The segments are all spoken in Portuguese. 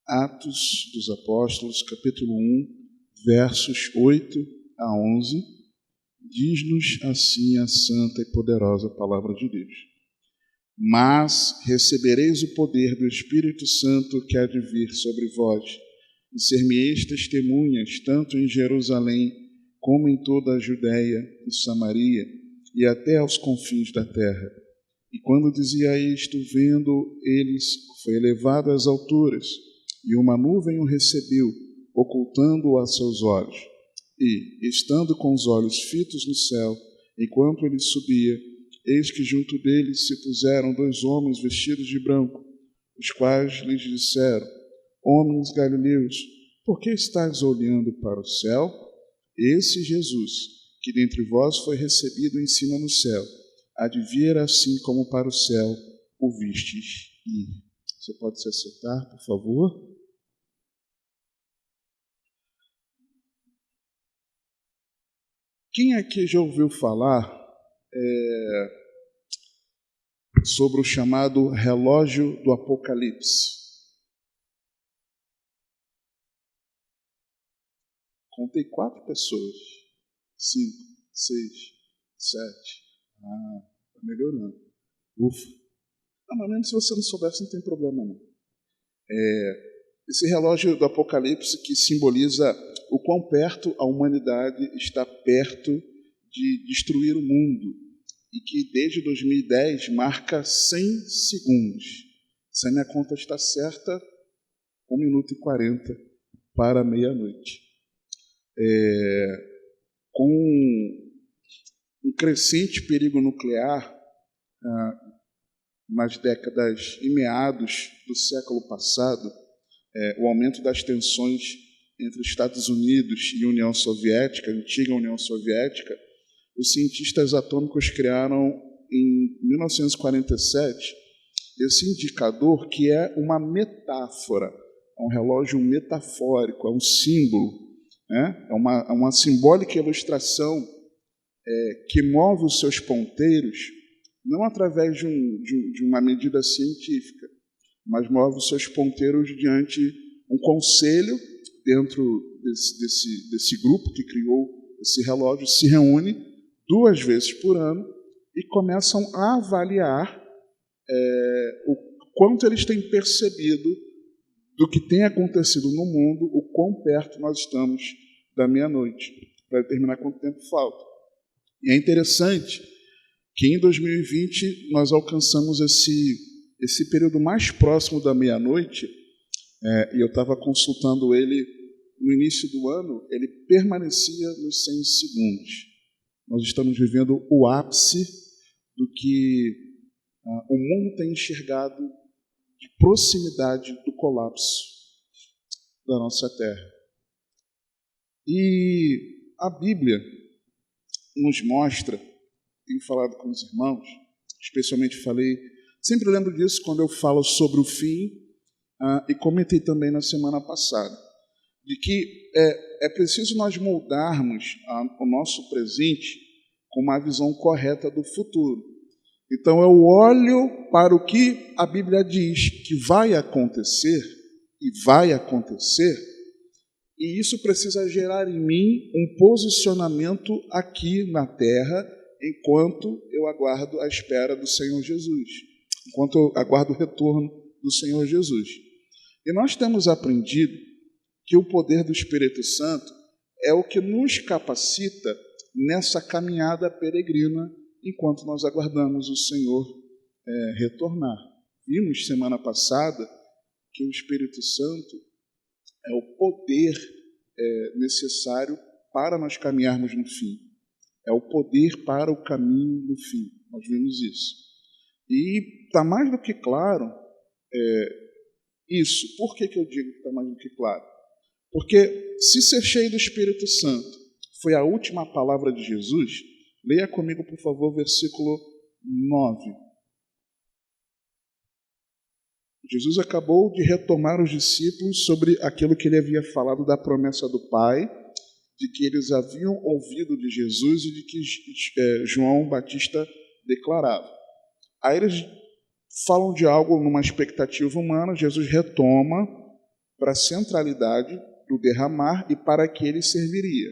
Atos dos Apóstolos, capítulo 1, versos 8 a 11, diz-nos assim a santa e poderosa palavra de Deus. Mas recebereis o poder do Espírito Santo que há de vir sobre vós, e ser-me-eis testemunhas, tanto em Jerusalém, como em toda a Judéia e Samaria, e até aos confins da terra. E quando dizia isto, vendo eles, foi elevado às alturas, e uma nuvem o recebeu, ocultando-o a seus olhos. E, estando com os olhos fitos no céu, enquanto ele subia, eis que junto dele se puseram 2 homens vestidos de branco, os quais lhes disseram: Homens galileus, por que estáis olhando para o céu? Esse Jesus, que dentre vós foi recebido em cima no céu, há de vir assim como para o céu o vistes ir. Você pode se assentar, por favor? Quem aqui já ouviu falar sobre o chamado relógio do Apocalipse? Contei 4 pessoas. 5, 6, 7. Está melhorando. Ufa. Mas mesmo se você não soubesse, não tem problema não. Esse relógio do Apocalipse que simboliza o quão perto a humanidade está perto de destruir o mundo e que desde 2010 marca 100 segundos. Se a minha conta está certa, 1 minuto e 40 para meia-noite. Com um crescente perigo nuclear, nas décadas e meados do século passado, o aumento das tensões entre Estados Unidos e União Soviética, a antiga União Soviética, os cientistas atômicos criaram em 1947 esse indicador que é uma metáfora, é um relógio metafórico, é um símbolo, né? É uma simbólica ilustração que move os seus ponteiros não através de uma medida científica, mas move os seus ponteiros diante um conselho dentro desse grupo que criou esse relógio, se reúne 2 vezes por ano e começam a avaliar o quanto eles têm percebido do que tem acontecido no mundo, o quão perto nós estamos da meia-noite, para determinar quanto tempo falta. E é interessante que em 2020 nós alcançamos esse período mais próximo da meia-noite, e eu estava consultando ele no início do ano, ele permanecia nos 100 segundos. Nós estamos vivendo o ápice do que o mundo tem enxergado de proximidade do colapso da nossa Terra. E a Bíblia nos mostra, tenho falado com os irmãos, especialmente sempre lembro disso quando eu falo sobre o fim, e comentei também na semana passada, de que é preciso nós moldarmos o nosso presente com uma visão correta do futuro. Então eu olho para o que a Bíblia diz que vai acontecer, e isso precisa gerar em mim um posicionamento aqui na terra, enquanto eu aguardo a espera do Senhor Jesus, enquanto eu aguardo o retorno do Senhor Jesus. E nós temos aprendido que o poder do Espírito Santo é o que nos capacita nessa caminhada peregrina enquanto nós aguardamos o Senhor retornar. Vimos semana passada que o Espírito Santo é o poder necessário para nós caminharmos no fim. É o poder para o caminho do fim. Nós vimos isso. E está mais do que claro isso. Por que eu digo que está mais do que claro? Porque se ser cheio do Espírito Santo foi a última palavra de Jesus, leia comigo, por favor, versículo 9. Jesus acabou de retomar os discípulos sobre aquilo que ele havia falado da promessa do Pai, de que eles haviam ouvido de Jesus e de que João Batista declarava. Aí eles falam de algo numa expectativa humana, Jesus retoma para a centralidade do derramar e para que ele serviria.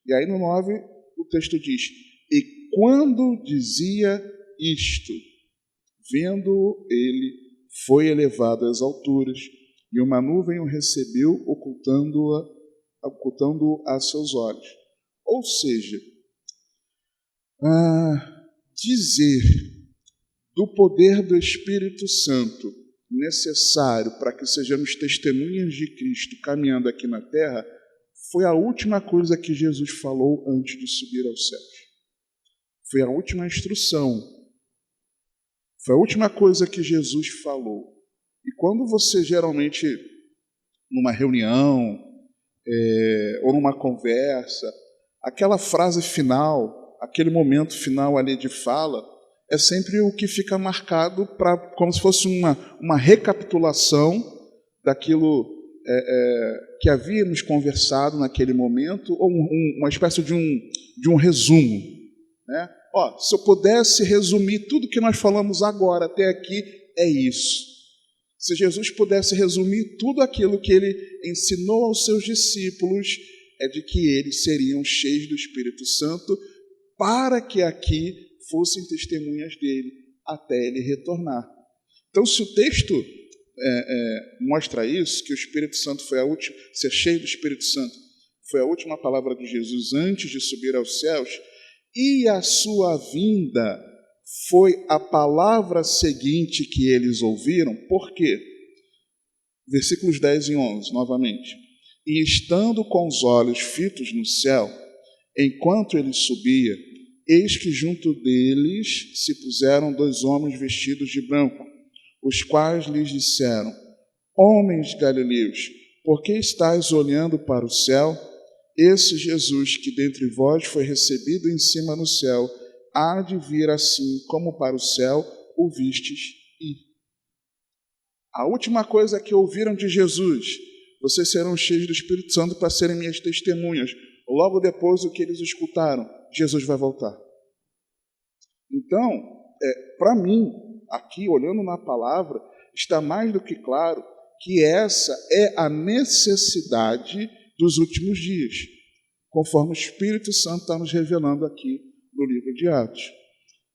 E aí no 9 o texto diz: e quando dizia isto, vendo ele, foi elevado às alturas, e uma nuvem o recebeu, ocultando-o a seus olhos. Ou seja, dizer do poder do Espírito Santo necessário para que sejamos testemunhas de Cristo caminhando aqui na terra foi a última coisa que Jesus falou antes de subir aos céus. Foi a última instrução. Foi a última coisa que Jesus falou. E quando você geralmente, numa reunião ou numa conversa, aquela frase final, aquele momento final ali de fala, é sempre o que fica marcado como se fosse uma recapitulação daquilo que havíamos conversado naquele momento, ou uma espécie de um resumo. Né? Se eu pudesse resumir tudo que nós falamos agora até aqui, é isso. Se Jesus pudesse resumir tudo aquilo que ele ensinou aos seus discípulos, é de que eles seriam cheios do Espírito Santo para que aqui fossem testemunhas dele até ele retornar. Então, se o texto mostra isso, que o Espírito Santo foi a última, ser cheio do Espírito Santo foi a última palavra de Jesus antes de subir aos céus, e a sua vinda foi a palavra seguinte que eles ouviram. Por quê? Versículos 10 e 11, novamente. E estando com os olhos fitos no céu, enquanto ele subia, eis que junto deles se puseram 2 homens vestidos de branco, os quais lhes disseram: homens galileus, por que estáis olhando para o céu? Esse Jesus que dentre vós foi recebido em cima no céu, há de vir assim como para o céu o vistes ir. A última coisa que ouviram de Jesus: vocês serão cheios do Espírito Santo para serem minhas testemunhas. Logo depois, o que eles escutaram? Jesus vai voltar. Então, para mim, aqui, olhando na palavra, está mais do que claro que essa é a necessidade dos últimos dias, conforme o Espírito Santo está nos revelando aqui no livro de Atos.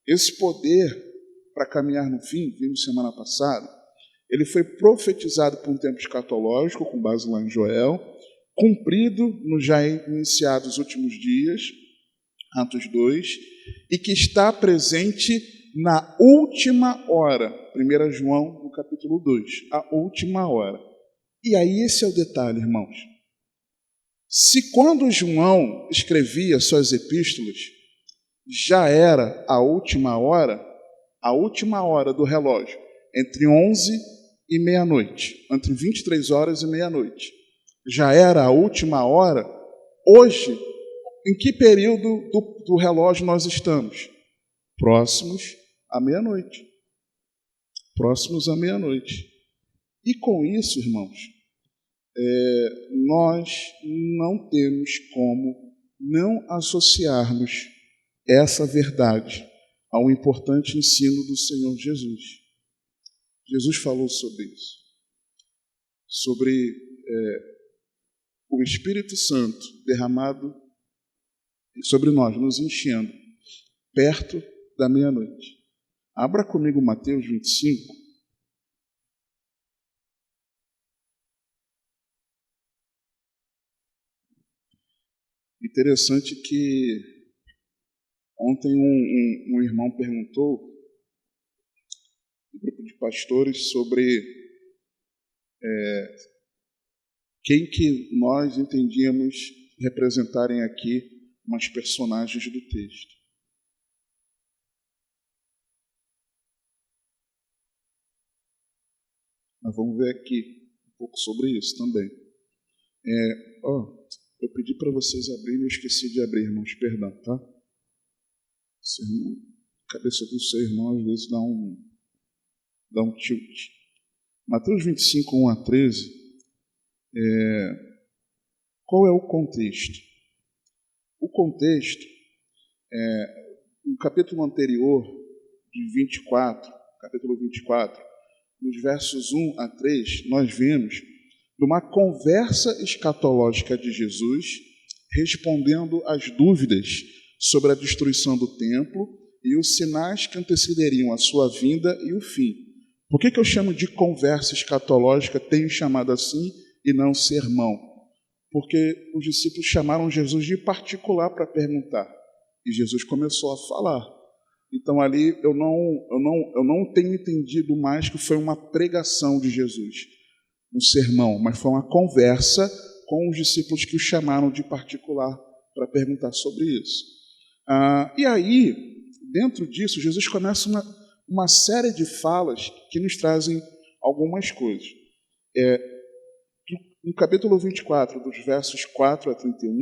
Esse poder para caminhar no fim, vimos semana passada, ele foi profetizado por um tempo escatológico, com base lá em Joel, cumprido nos já iniciados últimos dias, Atos 2, e que está presente na última hora, 1 João, no capítulo 2, a última hora. E aí esse é o detalhe, irmãos. Se quando João escrevia suas epístolas, já era a última hora do relógio, entre 11 e meia-noite, entre 23 horas e meia-noite, já era a última hora, hoje, em que período do relógio nós estamos? Próximos à meia-noite. Próximos à meia-noite. E com isso, irmãos, nós não temos como não associarmos essa verdade ao importante ensino do Senhor Jesus. Jesus falou sobre isso, sobre o Espírito Santo derramado sobre nós, nos enchendo, perto da meia-noite. Abra comigo Mateus 25. Interessante que ontem um irmão perguntou, um grupo de pastores, sobre quem que nós entendíamos representarem aqui umas personagens do texto. Mas vamos ver aqui um pouco sobre isso também. Eu pedi para vocês abrirem, eu esqueci de abrir, irmãos, perdão, tá? A cabeça do seu irmão às vezes dá um tilt. Mateus 25, 1 a 13, qual é o contexto? O contexto, no capítulo anterior, capítulo 24, nos versos 1 a 3, nós vemos de uma conversa escatológica de Jesus, respondendo às dúvidas sobre a destruição do templo e os sinais que antecederiam a sua vinda e o fim. Por que eu chamo de conversa escatológica, tenho chamado assim, e não sermão? Porque os discípulos chamaram Jesus de particular para perguntar, e Jesus começou a falar. Então ali eu não tenho entendido mais que foi uma pregação de Jesus, um sermão, mas foi uma conversa com os discípulos que o chamaram de particular para perguntar sobre isso. E aí, dentro disso, Jesus começa uma série de falas que nos trazem algumas coisas. No capítulo 24, dos versos 4 a 31,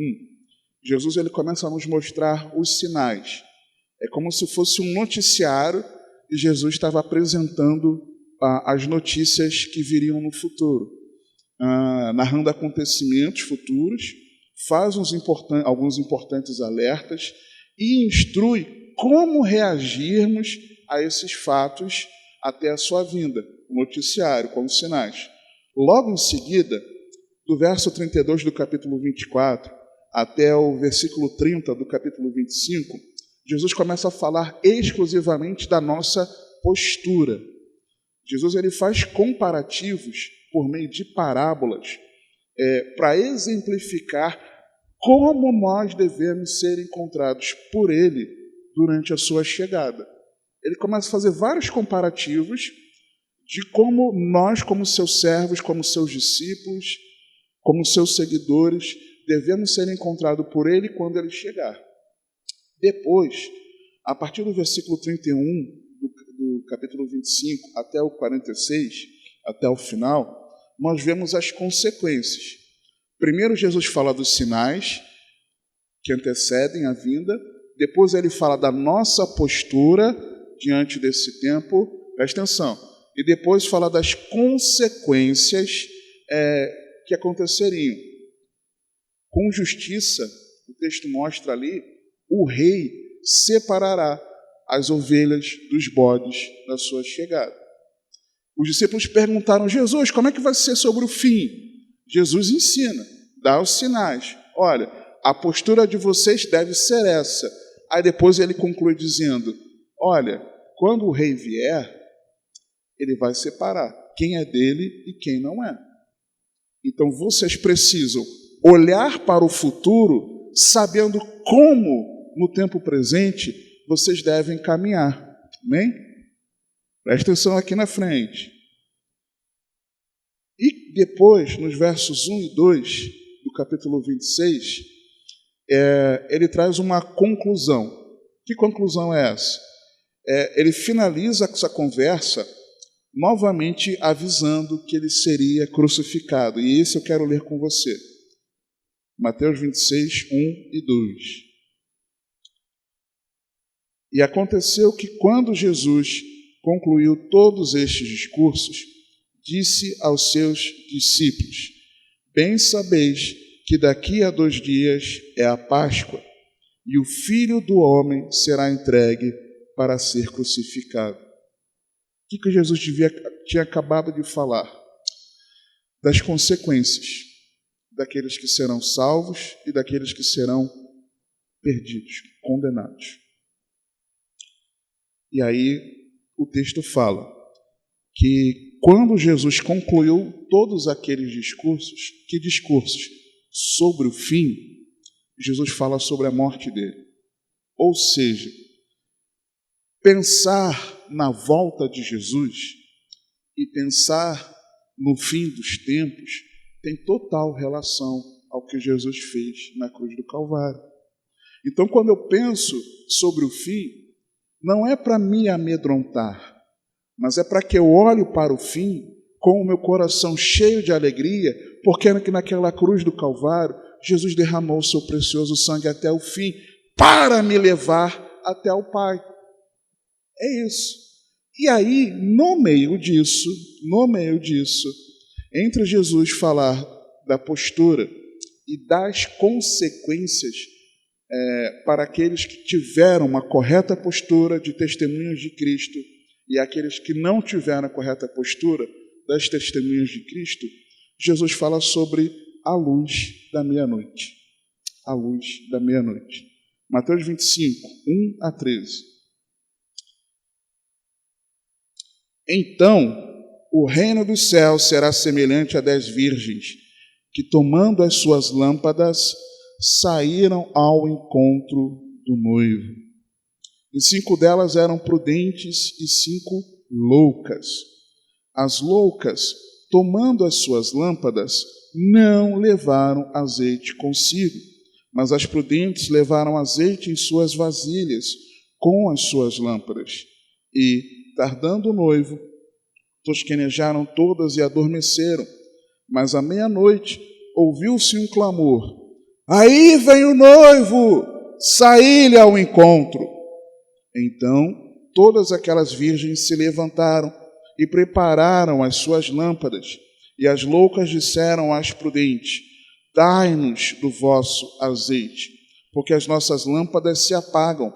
Jesus ele começa a nos mostrar os sinais. É como se fosse um noticiário e Jesus estava apresentando as notícias que viriam no futuro, narrando acontecimentos futuros, faz alguns importantes alertas e instrui como reagirmos a esses fatos até a sua vinda, o noticiário, com os sinais. Logo em seguida, do verso 32 do capítulo 24 até o versículo 30 do capítulo 25, Jesus começa a falar exclusivamente da nossa postura. Jesus ele faz comparativos por meio de parábolas para exemplificar como nós devemos ser encontrados por Ele durante a sua chegada. Ele começa a fazer vários comparativos de como nós, como seus servos, como seus discípulos, como seus seguidores, devemos ser encontrados por Ele quando Ele chegar. Depois, a partir do versículo 31 do capítulo 25 até o 46, até o final, nós vemos as consequências. Primeiro, Jesus fala dos sinais que antecedem a vinda. Depois, ele fala da nossa postura diante desse tempo. Presta atenção. E depois fala das consequências que aconteceriam. Com justiça, o texto mostra ali, o rei separará as ovelhas dos bodes na sua chegada. Os discípulos perguntaram, Jesus, como é que vai ser sobre o fim? Jesus ensina, dá os sinais. Olha, a postura de vocês deve ser essa. Aí depois ele conclui dizendo, olha, quando o rei vier, ele vai separar quem é dele e quem não é. Então vocês precisam olhar para o futuro, sabendo como, no tempo presente, vocês devem caminhar. Amém? Presta atenção aqui na frente. E depois, nos versos 1 e 2 do capítulo 26, ele traz uma conclusão. Que conclusão é essa? Ele finaliza essa conversa novamente avisando que ele seria crucificado. E isso eu quero ler com você. Mateus 26, 1 e 2. E aconteceu que quando Jesus concluiu todos estes discursos, disse aos seus discípulos, bem sabeis que daqui a 2 dias é a Páscoa, e o Filho do Homem será entregue para ser crucificado. O que Jesus tinha acabado de falar? Das consequências daqueles que serão salvos e daqueles que serão perdidos, condenados. E aí o texto fala que quando Jesus concluiu todos aqueles discursos, que discursos? Sobre o fim, Jesus fala sobre a morte dele. Ou seja, pensar na volta de Jesus e pensar no fim dos tempos tem total relação ao que Jesus fez na cruz do Calvário. Então, quando eu penso sobre o fim, não é para me amedrontar, mas é para que eu olhe para o fim com o meu coração cheio de alegria, porque naquela cruz do Calvário, Jesus derramou o seu precioso sangue até o fim, para me levar até o Pai. É isso. E aí, no meio disso, entre Jesus falar da postura e das consequências para aqueles que tiveram uma correta postura de testemunhas de Cristo e aqueles que não tiveram a correta postura das testemunhas de Cristo, Jesus fala sobre a luz da meia-noite. A luz da meia-noite. Mateus 25, 1 a 13. Então, o reino dos céus será semelhante a 10 virgens, que tomando as suas lâmpadas, saíram ao encontro do noivo. E 5 delas eram prudentes e 5 loucas. As loucas, tomando as suas lâmpadas, não levaram azeite consigo, mas as prudentes levaram azeite em suas vasilhas com as suas lâmpadas. E, tardando o noivo, tosquenejaram todas e adormeceram. Mas à meia-noite ouviu-se um clamor: aí vem o noivo, saí-lhe ao encontro. Então todas aquelas virgens se levantaram e prepararam as suas lâmpadas. E as loucas disseram às prudentes: dai-nos do vosso azeite, porque as nossas lâmpadas se apagam.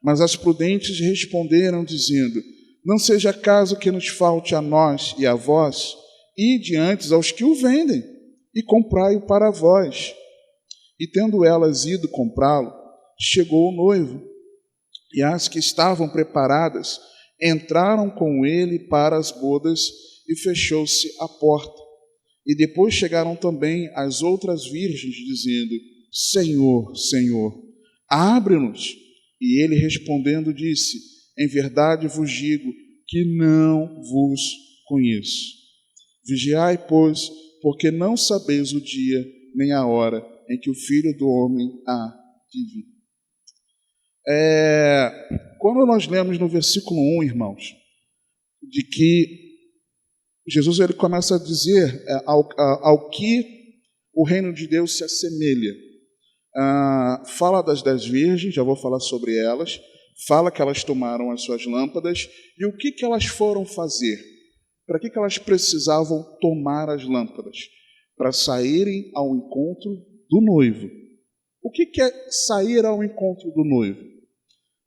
Mas as prudentes responderam, dizendo: não seja caso que nos falte a nós e a vós, ide antes aos que o vendem, e comprai-o para vós. E tendo elas ido comprá-lo, chegou o noivo, e as que estavam preparadas entraram com ele para as bodas, e fechou-se a porta. E depois chegaram também as outras virgens, dizendo: Senhor, Senhor, abre-nos. E ele respondendo disse: em verdade vos digo que não vos conheço. Vigiai, pois, porque não sabeis o dia nem a hora em que o Filho do Homem há de vir. Quando nós lemos no versículo 1, irmãos, de que Jesus ele começa a dizer ao que o reino de Deus se assemelha. Fala das 10 virgens, já vou falar sobre elas. Fala que elas tomaram as suas lâmpadas. E o que elas foram fazer? Para que elas precisavam tomar as lâmpadas? Para saírem ao encontro do noivo. O que é sair ao encontro do noivo?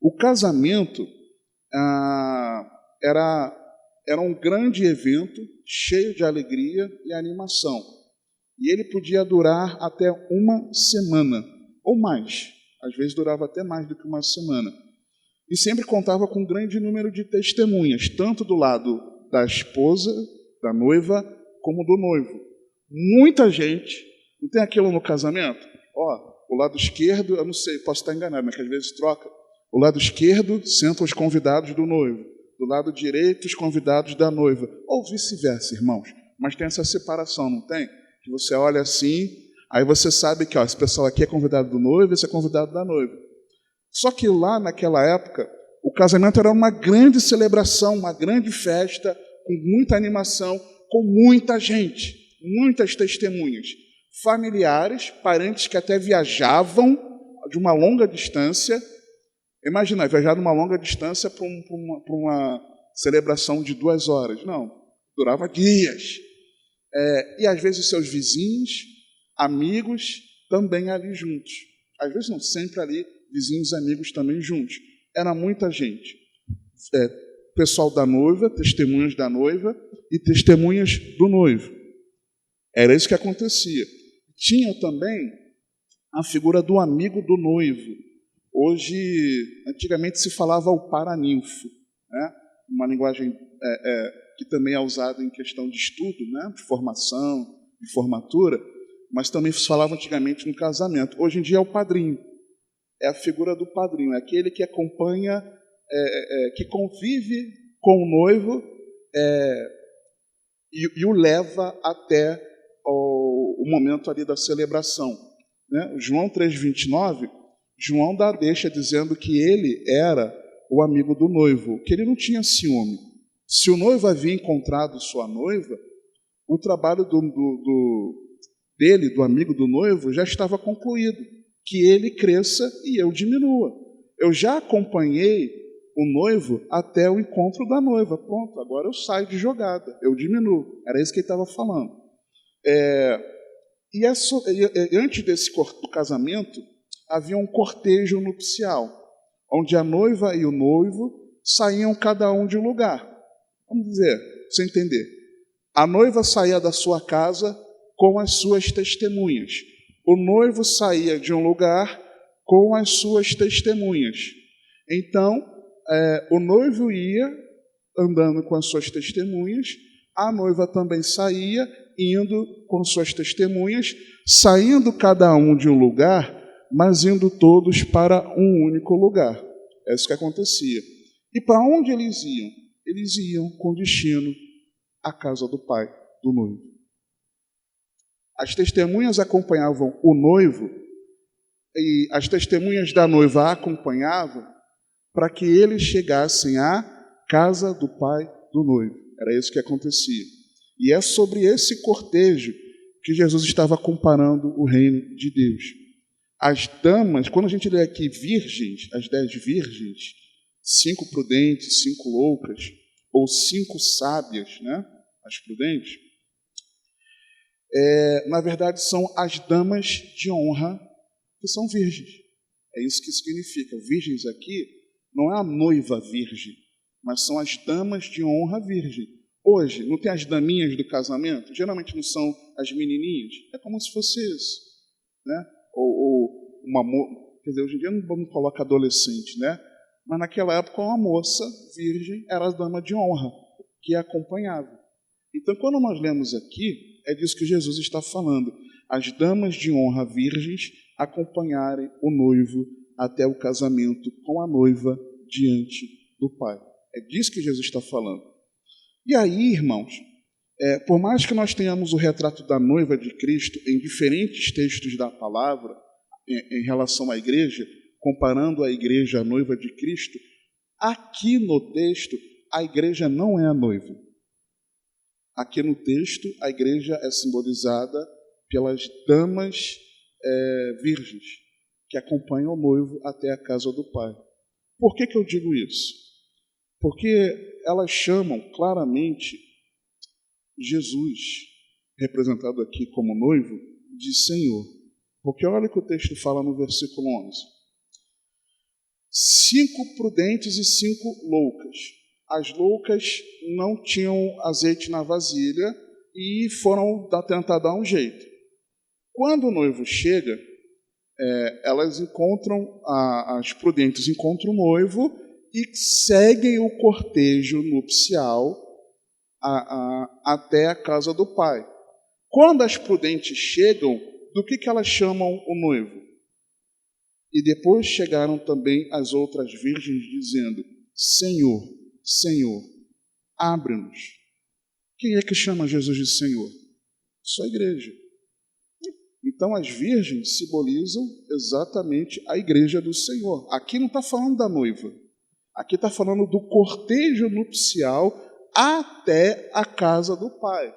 O casamento era um grande evento, cheio de alegria e animação. E ele podia durar até uma semana, ou mais. Às vezes durava até mais do que uma semana. E sempre contava com um grande número de testemunhas, tanto do lado da esposa, da noiva, como do noivo. Muita gente. Não tem aquilo no casamento? O lado esquerdo, eu não sei, posso estar enganado, mas que às vezes troca. O lado esquerdo sentam os convidados do noivo. Do lado direito, os convidados da noiva. Ou vice-versa, irmãos. Mas tem essa separação, não tem? Que você olha assim, aí você sabe que esse pessoal aqui é convidado do noivo, esse é convidado da noiva. Só que lá, naquela época, o casamento era uma grande celebração, uma grande festa, com muita animação, com muita gente, muitas testemunhas. Familiares, parentes que até viajavam de uma longa distância. Imagina, viajar de uma longa distância para uma celebração de 2 horas. Não, durava dias. E às vezes seus vizinhos, amigos, também ali juntos. Às vezes não, sempre ali, vizinhos e amigos também juntos. Era muita gente. Pessoal da noiva, testemunhas da noiva e testemunhas do noivo. Era isso que acontecia. Tinha também a figura do amigo do noivo. Antigamente se falava o paraninfo, né? Uma linguagem que também é usada em questão de estudo, né? De formação, de formatura, mas também se falava antigamente no casamento. Hoje em dia é o padrinho. É a figura do padrinho, é aquele que acompanha, que convive com o noivo e o leva até o momento ali da celebração. Né? João 3,29, João dá a deixa dizendo que ele era o amigo do noivo, que ele não tinha ciúme. Se o noivo havia encontrado sua noiva, o trabalho do amigo do noivo, já estava concluído. Que ele cresça e eu diminua. Eu já acompanhei o noivo até o encontro da noiva. Pronto, agora eu saio de jogada, eu diminuo. Era isso que ele estava falando. Antes do casamento, havia um cortejo nupcial, onde a noiva e o noivo saíam cada um de um lugar. Vamos dizer, para você entender. A noiva saía da sua casa com as suas testemunhas. O noivo saía de um lugar com as suas testemunhas. Então, o noivo ia andando com as suas testemunhas, a noiva também saía indo com suas testemunhas, saindo cada um de um lugar, mas indo todos para um único lugar. É isso que acontecia. E para onde eles iam? Eles iam com destino à casa do pai do noivo. As testemunhas acompanhavam o noivo e as testemunhas da noiva acompanhavam para que eles chegassem à casa do pai do noivo. Era isso que acontecia. E é sobre esse cortejo que Jesus estava comparando o reino de Deus. As damas, quando a gente lê aqui virgens, as 10 virgens, 5 prudentes, 5 loucas, ou 5 sábias, né? As prudentes, na verdade são as damas de honra que são virgens. É isso que significa. Virgens aqui não é a noiva virgem, mas são as damas de honra virgem. Hoje, não tem as daminhas do casamento? Geralmente não são as menininhas? É como se fosse isso, né? Ou uma moça, quer dizer, hoje em dia não coloca adolescente, né? Mas naquela época uma moça virgem era a dama de honra, que acompanhava. Então, quando nós lemos aqui, é disso que Jesus está falando. As damas de honra virgens acompanharem o noivo até o casamento com a noiva diante do Pai. É disso que Jesus está falando. E aí, irmãos, por mais que nós tenhamos o retrato da noiva de Cristo em diferentes textos da palavra, em relação à igreja, comparando a igreja à noiva de Cristo, aqui no texto, a igreja não é a noiva. Aqui no texto, a igreja é simbolizada pelas damas virgens, que acompanham o noivo até a casa do Pai. Por que eu digo isso? Porque elas chamam claramente Jesus, representado aqui como noivo, de Senhor. Porque olha o que o texto fala no versículo 11. 5 prudentes e 5 loucas. As loucas não tinham azeite na vasilha e foram tentar dar um jeito. Quando o noivo chega, elas encontram, as prudentes encontram o noivo e seguem o cortejo nupcial até a casa do pai. Quando as prudentes chegam, do que elas chamam o noivo? E depois chegaram também as outras virgens dizendo: Senhor, Senhor, abre-nos. Quem é que chama Jesus de Senhor? Só a igreja. Então as virgens simbolizam exatamente a igreja do Senhor. Aqui não está falando da noiva. Aqui está falando do cortejo nupcial até a casa do Pai.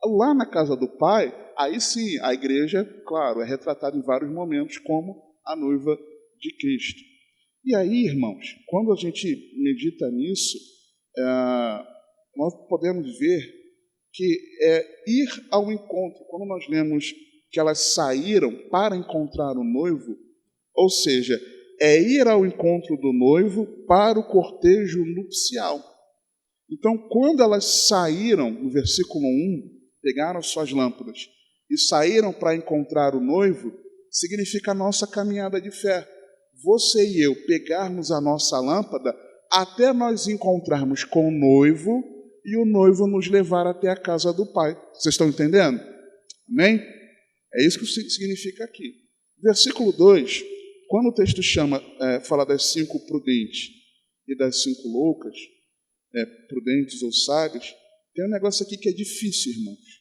Lá na casa do Pai, aí sim, a igreja, claro, é retratada em vários momentos como a noiva de Cristo. E aí, irmãos, quando a gente medita nisso, nós podemos ver que ir ao encontro, quando nós lemos que elas saíram para encontrar o noivo, ou seja, ir ao encontro do noivo para o cortejo nupcial. Então, quando elas saíram, no versículo 1, pegaram suas lâmpadas e saíram para encontrar o noivo, significa a nossa caminhada de fé. Você e eu pegarmos a nossa lâmpada até nós encontrarmos com o noivo e o noivo nos levar até a casa do Pai. Vocês estão entendendo? Amém? É isso que significa aqui. Versículo 2, quando o texto fala das 5 prudentes e das 5 loucas, prudentes ou sábias, tem um negócio aqui que é difícil, irmãos.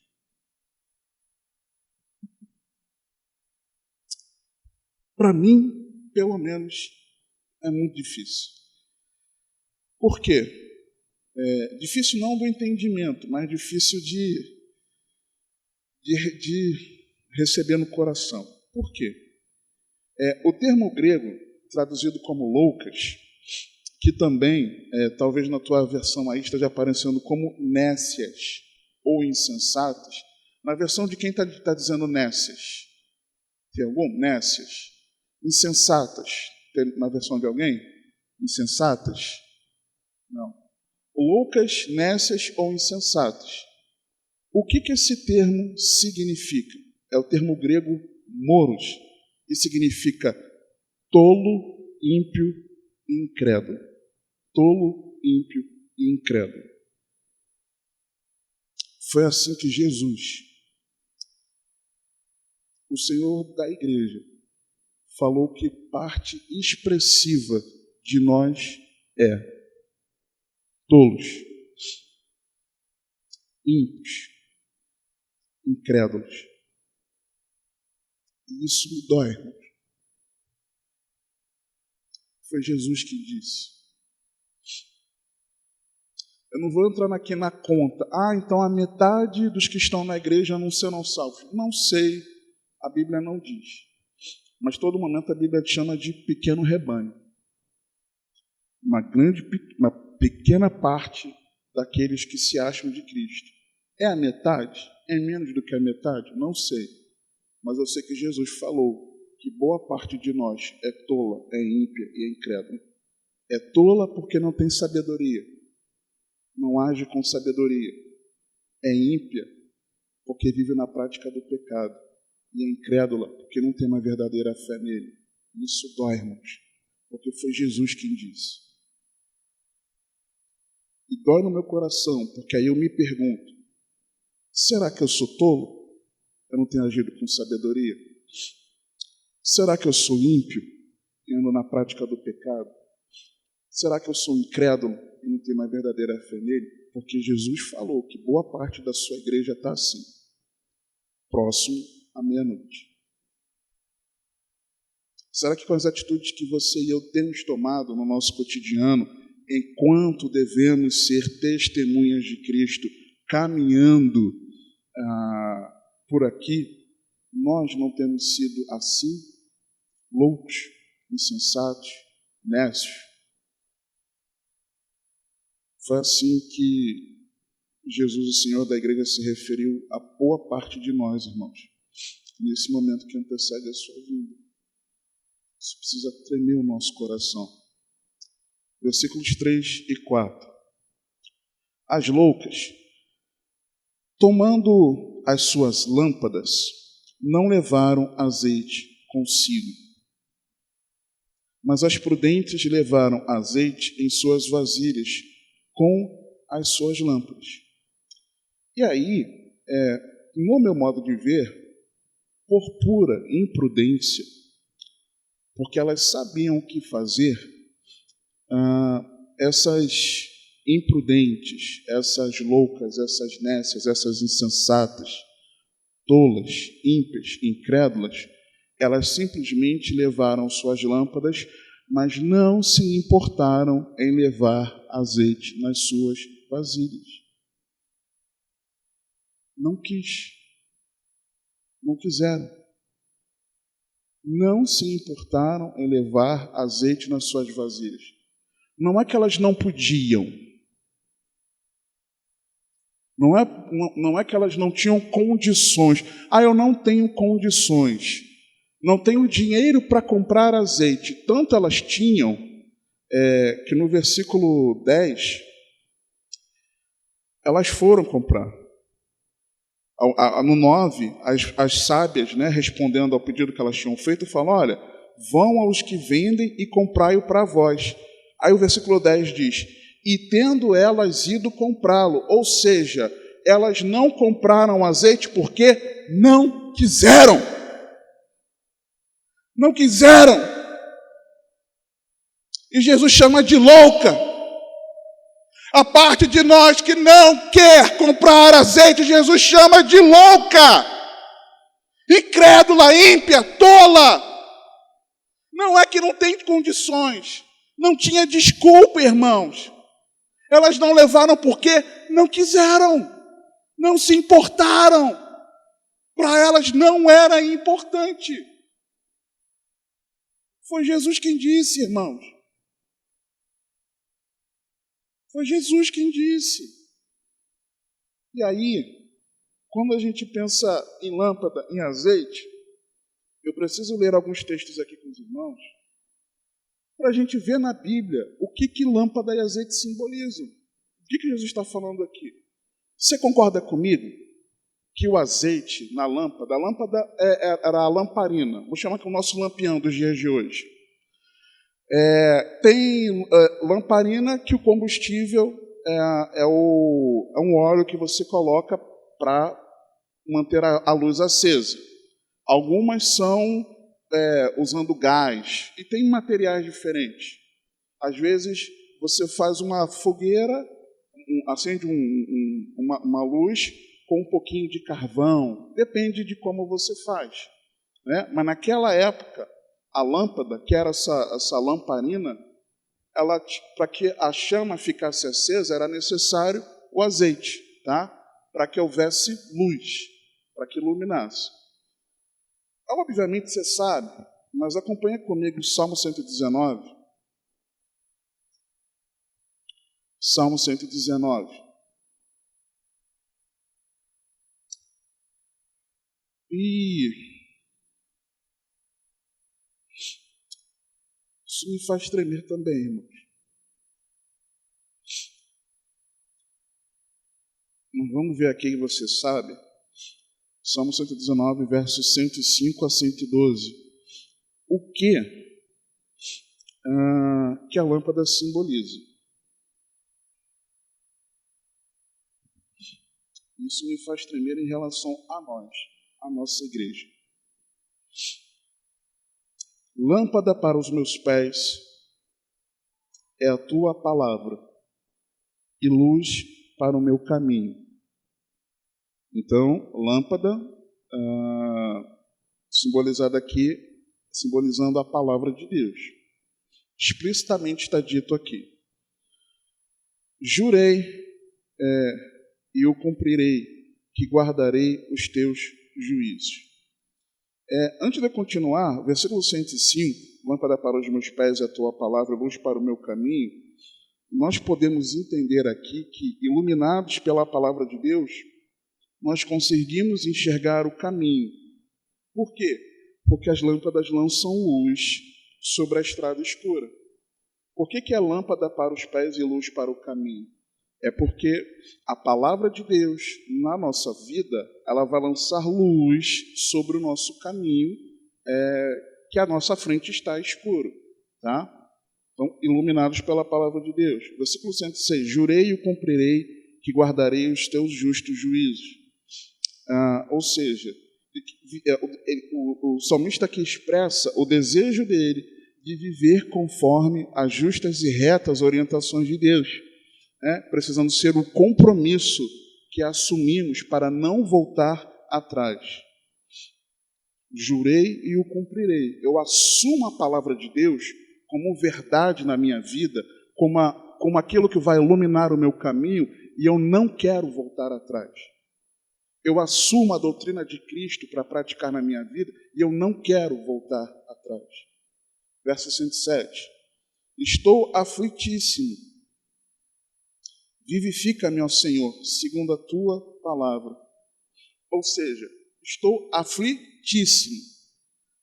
Para mim, pelo menos, é muito difícil. Por quê? Difícil não do entendimento, mas difícil de receber no coração. Por quê? O termo grego, traduzido como loucas, que também, talvez na tua versão aí esteja aparecendo como nécias ou insensatas, na versão de quem está dizendo nécias? Tem algum? Nécias. Insensatas. Tem na versão de alguém? Insensatas? Não. Loucas, nécias ou insensatas. O que esse termo significa? É o termo grego moros, e significa tolo, ímpio e incrédulo. Tolo, ímpio e incrédulo. Foi assim que Jesus, o Senhor da igreja, falou que parte expressiva de nós é tolos, ímpios, incrédulos. E isso me dói, irmãos. Foi Jesus que disse. Eu não vou entrar aqui na conta. Então a metade dos que estão na igreja não serão salvos. Não sei, a Bíblia não diz. Mas todo momento a Bíblia chama de pequeno rebanho. Uma pequena parte daqueles que se acham de Cristo. É a metade? É menos do que a metade? Não sei. Mas eu sei que Jesus falou que boa parte de nós é tola, é ímpia e é incrédula. É tola porque não tem sabedoria. Não age com sabedoria. É ímpia porque vive na prática do pecado. E é incrédula porque não tem uma verdadeira fé nele. Isso dói, irmãos, porque foi Jesus quem disse. E dói no meu coração, porque aí eu me pergunto, será que eu sou tolo? Eu não tenho agido com sabedoria? Será que eu sou ímpio e ando na prática do pecado? Será que eu sou incrédulo e não tenho uma verdadeira fé nele? Porque Jesus falou que boa parte da sua igreja está assim, próximo à meia-noite. Será que com as atitudes que você e eu temos tomado no nosso cotidiano, enquanto devemos ser testemunhas de Cristo, caminhando por aqui, nós não temos sido assim, loucos, insensatos, nécios? Foi assim que Jesus, o Senhor da igreja, se referiu a boa parte de nós, irmãos, nesse momento que antecede a sua vida. Isso precisa tremer o nosso coração. Versículos 3 e 4. As loucas, tomando as suas lâmpadas, não levaram azeite consigo, mas as prudentes levaram azeite em suas vasilhas com as suas lâmpadas. E aí, no meu modo de ver, por pura imprudência, porque elas sabiam o que fazer, essas imprudentes, essas loucas, essas nécias, essas insensatas, tolas, ímpias, incrédulas, elas simplesmente levaram suas lâmpadas, mas não se importaram em levar azeite nas suas vasilhas. Não quiseram. Não se importaram em levar azeite nas suas vasilhas. Não é que elas não podiam. Não é que elas não tinham condições. Eu não tenho condições. Não tenho dinheiro para comprar azeite. Tanto elas tinham, que no versículo 10, elas foram comprar. No 9, as sábias, respondendo ao pedido que elas tinham feito, falam, olha, vão aos que vendem e comprai-o para vós. Aí o versículo 10 diz, e tendo elas ido comprá-lo, ou seja, elas não compraram azeite porque não quiseram. Não quiseram. E Jesus chama de louca. A parte de nós que não quer comprar azeite, Jesus chama de louca, incrédula, ímpia, tola. Não é que não tem condições, não tinha desculpa, irmãos. Elas não levaram porque não quiseram, não se importaram. Para elas não era importante. Foi Jesus quem disse, irmãos. Foi Jesus quem disse. E aí, quando a gente pensa em lâmpada, em azeite, eu preciso ler alguns textos aqui com os irmãos, para a gente ver na Bíblia o que lâmpada e azeite simbolizam. O que Jesus está falando aqui? Você concorda comigo que o azeite na lâmpada, a lâmpada era a lamparina, vou chamar que é o nosso lampião dos dias de hoje. Tem lamparina que o combustível é um óleo que você coloca para manter a luz acesa. Algumas são usando gás, e tem materiais diferentes. Às vezes você faz uma fogueira, acende uma luz com um pouquinho de carvão, depende de como você faz, né? Mas naquela época, a lâmpada, que era essa lamparina, para que a chama ficasse acesa, era necessário o azeite, tá? Para que houvesse luz, para que iluminasse. Obviamente você sabe, mas acompanha comigo o Salmo 119. Salmo 119. E isso me faz tremer também, irmãos. Mas vamos ver aqui, você sabe. Salmo 119, versos 105 a 112. O que a lâmpada simboliza? Isso me faz tremer em relação a nós, a nossa igreja. Lâmpada para os meus pés é a tua palavra e luz para o meu caminho. Então, lâmpada, simbolizada aqui, simbolizando a palavra de Deus. Explicitamente está dito aqui. Jurei e eu cumprirei, que guardarei os teus juízos. Antes de continuar, versículo 105, lâmpada para os meus pés é a tua palavra, luz para o meu caminho, nós podemos entender aqui que, iluminados pela palavra de Deus, nós conseguimos enxergar o caminho. Por quê? Porque as lâmpadas lançam luz sobre a estrada escura. Por que é lâmpada para os pés e luz para o caminho? É porque a palavra de Deus na nossa vida, ela vai lançar luz sobre o nosso caminho, que à nossa frente está escuro, tá? Então, iluminados pela palavra de Deus. Versículo 106, jurei e o cumprirei, que guardarei os teus justos juízos. Ou seja, o salmista aqui expressa o desejo dele de viver conforme as justas e retas orientações de Deus, precisando ser o compromisso que assumimos para não voltar atrás. Jurei e o cumprirei. Eu assumo a palavra de Deus como verdade na minha vida, como aquilo que vai iluminar o meu caminho, e eu não quero voltar atrás. Eu assumo a doutrina de Cristo para praticar na minha vida, e eu não quero voltar atrás. Verso 107. Estou aflitíssimo. Vivifica-me, ó Senhor, segundo a tua palavra. Ou seja, estou aflitíssimo.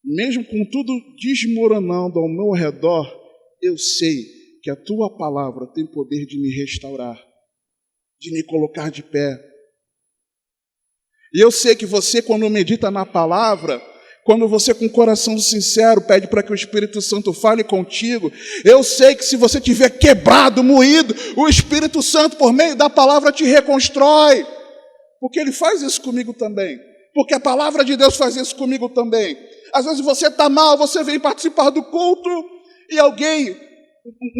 Mesmo com tudo desmoronando ao meu redor, eu sei que a tua palavra tem poder de me restaurar, de me colocar de pé. E eu sei que você, quando medita na palavra, quando você com coração sincero pede para que o Espírito Santo fale contigo, eu sei que se você tiver quebrado, moído, o Espírito Santo, por meio da palavra, te reconstrói. Porque Ele faz isso comigo também. Porque a palavra de Deus faz isso comigo também. Às vezes você está mal, você vem participar do culto e alguém,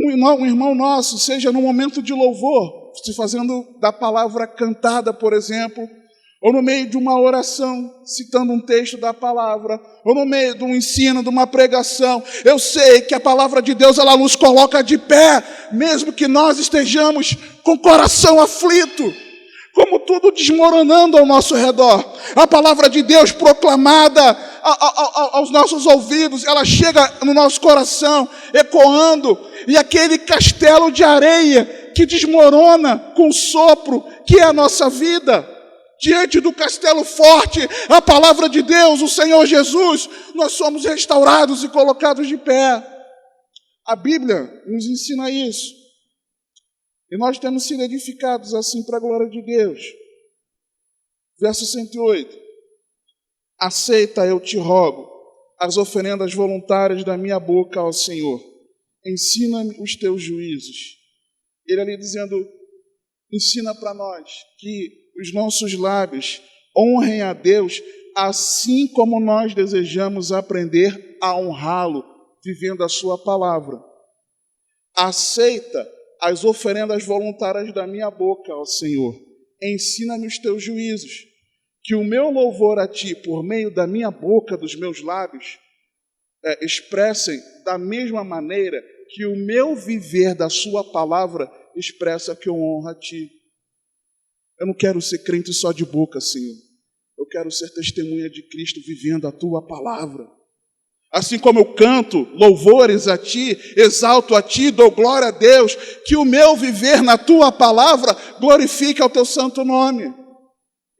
um irmão nosso, seja no momento de louvor, se fazendo da palavra cantada, por exemplo, ou no meio de uma oração, citando um texto da palavra, ou no meio de um ensino, de uma pregação, eu sei que a palavra de Deus, ela nos coloca de pé, mesmo que nós estejamos com o coração aflito, como tudo desmoronando ao nosso redor. A palavra de Deus proclamada aos nossos ouvidos, ela chega no nosso coração, ecoando, e aquele castelo de areia que desmorona com o sopro, que é a nossa vida, diante do castelo forte, a palavra de Deus, o Senhor Jesus, nós somos restaurados e colocados de pé. A Bíblia nos ensina isso. E nós temos sido edificados assim para a glória de Deus. Verso 108. Aceita, eu te rogo, as oferendas voluntárias da minha boca ao Senhor. Ensina-me os teus juízos. Ele ali dizendo, ensina para nós que os nossos lábios honrem a Deus, assim como nós desejamos aprender a honrá-lo, vivendo a sua palavra. Aceita as oferendas voluntárias da minha boca, ó Senhor. Ensina-me os teus juízos, que o meu louvor a ti, por meio da minha boca, dos meus lábios, expressem da mesma maneira que o meu viver da sua palavra expressa que eu honro a ti. Eu não quero ser crente só de boca, Senhor. Eu quero ser testemunha de Cristo vivendo a tua palavra. Assim como eu canto louvores a ti, exalto a ti, dou glória a Deus, que o meu viver na tua palavra glorifique ao teu santo nome.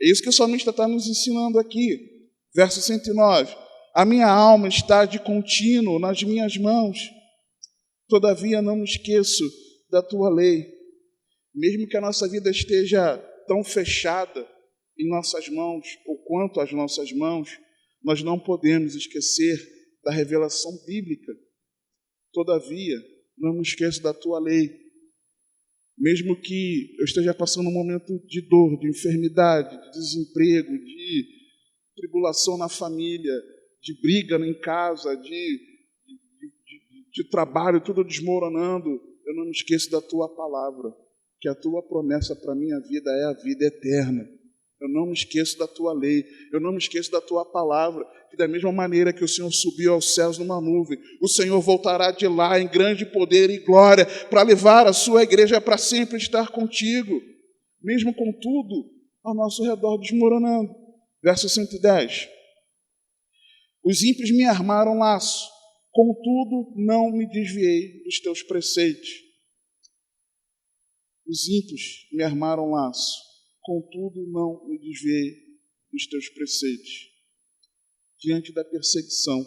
É isso que o salmista está nos ensinando aqui. Verso 109. A minha alma está de contínuo nas minhas mãos. Todavia não me esqueço da tua lei. Mesmo que a nossa vida esteja tão fechada em nossas mãos, ou quanto às nossas mãos, nós não podemos esquecer da revelação bíblica. Todavia, não me esqueço da tua lei. Mesmo que eu esteja passando um momento de dor, de enfermidade, de desemprego, de tribulação na família, de briga em casa, de trabalho, tudo desmoronando, eu não me esqueço da tua palavra, que a tua promessa para a minha vida é a vida eterna. Eu não me esqueço da tua lei, eu não me esqueço da tua palavra, que da mesma maneira que o Senhor subiu aos céus numa nuvem, o Senhor voltará de lá em grande poder e glória para levar a sua igreja para sempre estar contigo, mesmo com tudo ao nosso redor desmoronando. Verso 110. Os ímpios me armaram laço, contudo não me desviei dos teus preceitos. Os ímpios me armaram laço, contudo não me desviei dos teus preceitos. Diante da perseguição,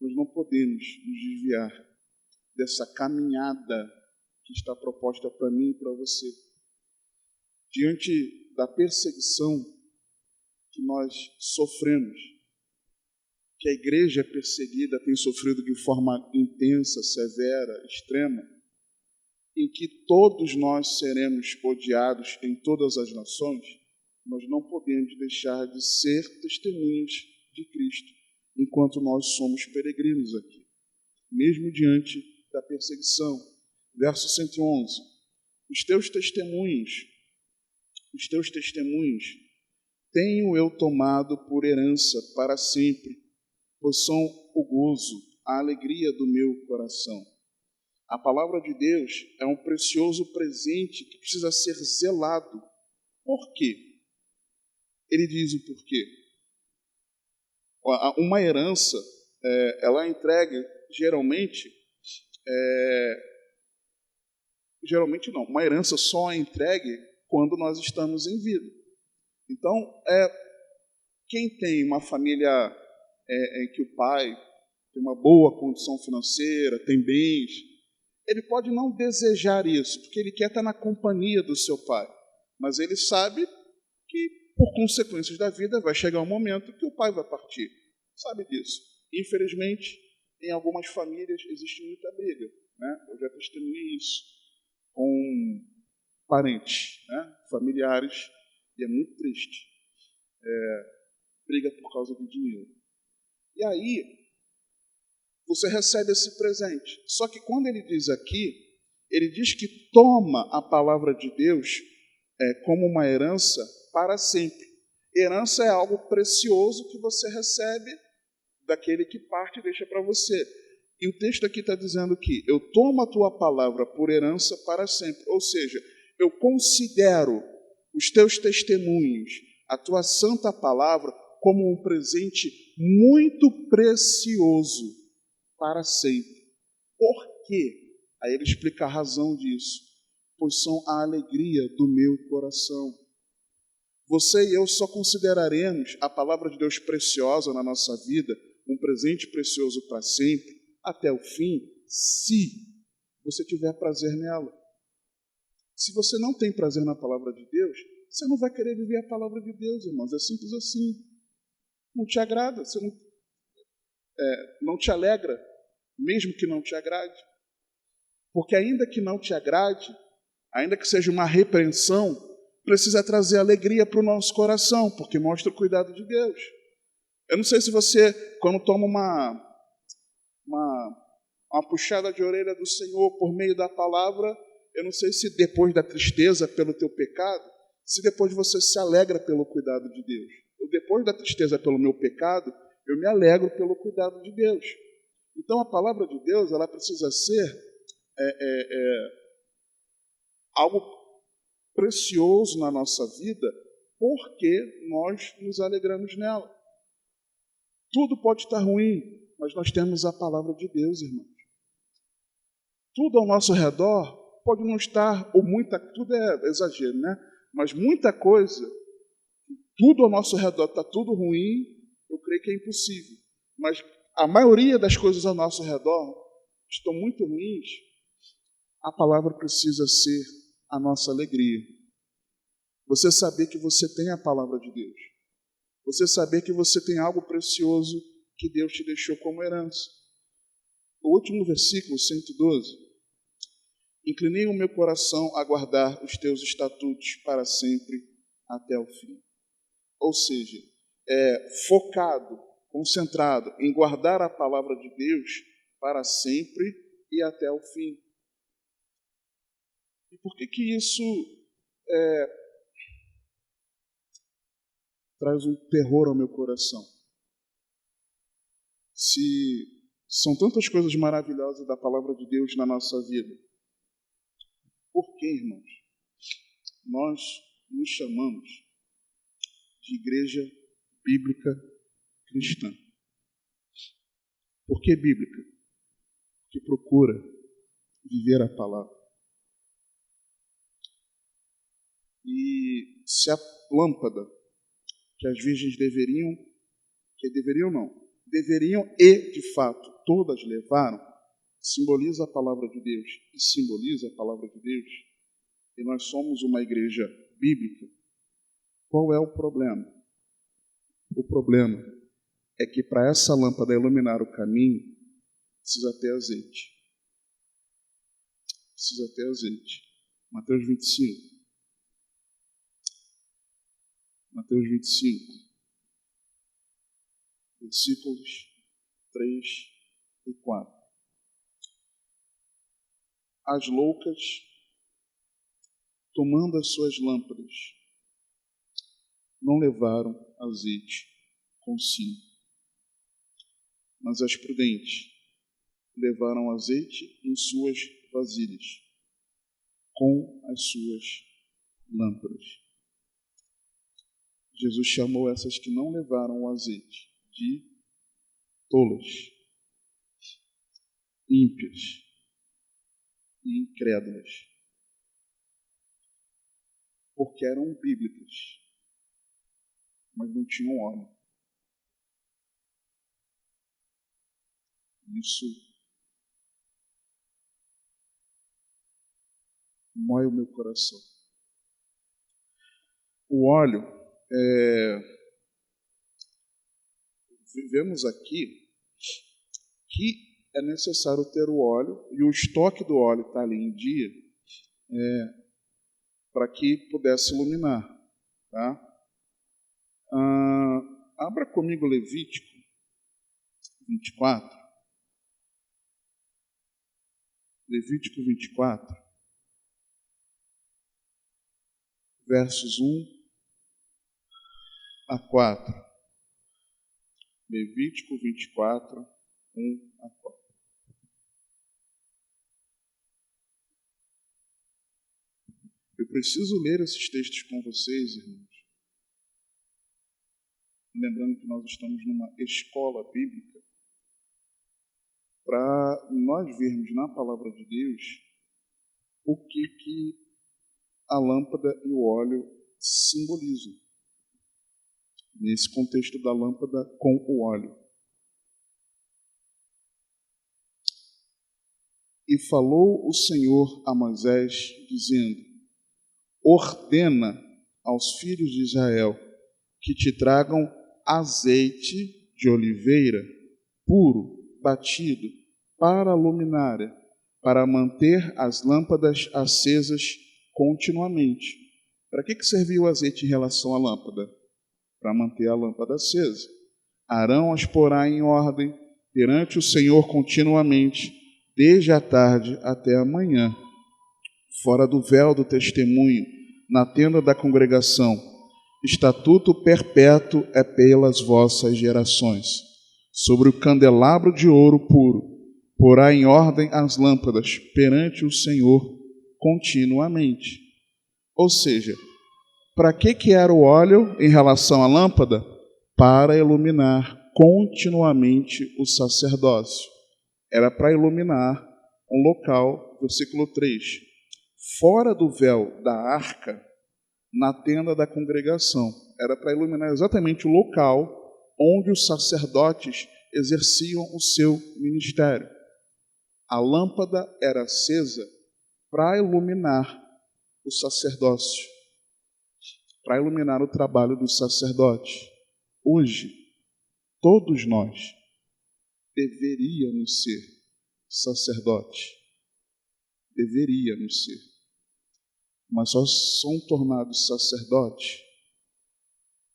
nós não podemos nos desviar dessa caminhada que está proposta para mim e para você. Diante da perseguição que nós sofremos, que a igreja perseguida tem sofrido de forma intensa, severa, extrema, em que todos nós seremos odiados em todas as nações, nós não podemos deixar de ser testemunhas de Cristo, enquanto nós somos peregrinos aqui, mesmo diante da perseguição. Verso 111. Os teus testemunhos tenho eu tomado por herança para sempre, pois são o gozo, a alegria do meu coração. A palavra de Deus é um precioso presente que precisa ser zelado. Por quê? Ele diz o porquê. Uma herança, ela é entregue geralmente não, uma herança só é entregue quando nós estamos em vida. Então, quem tem uma família em que o pai tem uma boa condição financeira, tem bens, ele pode não desejar isso, porque ele quer estar na companhia do seu pai. Mas ele sabe que, por consequências da vida, vai chegar um momento que o pai vai partir. Sabe disso. Infelizmente, em algumas famílias existe muita briga, né? Eu já testemunhei isso com parentes, né? Familiares, e é muito triste. Briga por causa de dinheiro. E aí, você recebe esse presente. Só que quando ele diz aqui, ele diz que toma a palavra de Deus como uma herança para sempre. Herança é algo precioso que você recebe daquele que parte e deixa para você. E o texto aqui está dizendo que eu tomo a tua palavra por herança para sempre. Ou seja, eu considero os teus testemunhos, a tua santa palavra, como um presente muito precioso para sempre. Por quê? Aí ele explica a razão disso. Pois são a alegria do meu coração. Você e eu só consideraremos a palavra de Deus preciosa na nossa vida, um presente precioso para sempre, até o fim, se você tiver prazer nela. Se você não tem prazer na palavra de Deus, você não vai querer viver a palavra de Deus, irmãos. É simples assim. Não te agrada, você não te alegra, mesmo que não te agrade. Porque ainda que não te agrade, ainda que seja uma repreensão, precisa trazer alegria para o nosso coração, porque mostra o cuidado de Deus. Eu não sei se você, quando toma uma puxada de orelha do Senhor por meio da palavra, eu não sei se depois da tristeza pelo teu pecado, se depois você se alegra pelo cuidado de Deus. Eu, depois da tristeza pelo meu pecado, eu me alegro pelo cuidado de Deus. Então a palavra de Deus, ela precisa ser algo precioso na nossa vida, porque nós nos alegramos nela. Tudo pode estar ruim, mas nós temos a palavra de Deus, irmãos. Tudo ao nosso redor pode não estar, tudo é exagero, né? Mas muita coisa, tudo ao nosso redor está tudo ruim, eu creio que é impossível. Mas a maioria das coisas ao nosso redor estão muito ruins, a palavra precisa ser a nossa alegria. Você saber que você tem a palavra de Deus. Você saber que você tem algo precioso que Deus te deixou como herança. O último versículo, 112. Inclinei o meu coração a guardar os teus estatutos para sempre até o fim. Ou seja, focado, concentrado em guardar a palavra de Deus para sempre e até o fim. E por que isso traz um terror ao meu coração? Se são tantas coisas maravilhosas da palavra de Deus na nossa vida, por que, irmãos, nós nos chamamos de igreja bíblica cristã? Por que bíblica? Porque procura viver a palavra. E se a lâmpada que as virgens deveriam e de fato todas levaram, simboliza a palavra de Deus e simboliza a palavra de Deus, e nós somos uma igreja bíblica, qual é o problema? O problema é que para essa lâmpada iluminar o caminho, precisa ter azeite. Precisa ter azeite. Mateus 25. Mateus 25, versículos 3 e 4. As loucas, tomando as suas lâmpadas, não levaram azeite consigo, mas as prudentes levaram azeite em suas vasilhas, com as suas lâmpadas. Jesus chamou essas que não levaram o azeite de tolas, ímpias e incrédulas, porque eram bíblicas, mas não tinham óleo. Isso mói o meu coração. O óleo, vivemos aqui que é necessário ter o óleo, e o estoque do óleo está ali em dia, para que pudesse iluminar. Tá? Abra comigo Levítico 24. Levítico 24, versos 1 a 4. Levítico 24, 1 a 4. Eu preciso ler esses textos com vocês, irmãos. Lembrando que nós estamos numa escola bíblica, para nós vermos na palavra de Deus o que a lâmpada e o óleo simbolizam. Nesse contexto da lâmpada com o óleo. E falou o Senhor a Moisés, dizendo: ordena aos filhos de Israel que te tragam azeite de oliveira puro, batido, para a luminária, para manter as lâmpadas acesas continuamente. Para que serviu o azeite em relação à lâmpada? Para manter a lâmpada acesa. Arão as porá em ordem perante o Senhor continuamente, desde a tarde até a manhã, fora do véu do testemunho, na tenda da congregação. Estatuto perpétuo é pelas vossas gerações. Sobre o candelabro de ouro puro, porá em ordem as lâmpadas perante o Senhor continuamente. Ou seja, para que era o óleo em relação à lâmpada? Para iluminar continuamente o sacerdócio. Era para iluminar um local, versículo 3, fora do véu da arca, na tenda da congregação. Era para iluminar exatamente o local onde os sacerdotes exerciam o seu ministério. A lâmpada era acesa para iluminar o sacerdócio, para iluminar o trabalho dos sacerdotes. Hoje, todos nós deveríamos ser sacerdotes. Deveríamos ser. Mas só são tornados sacerdotes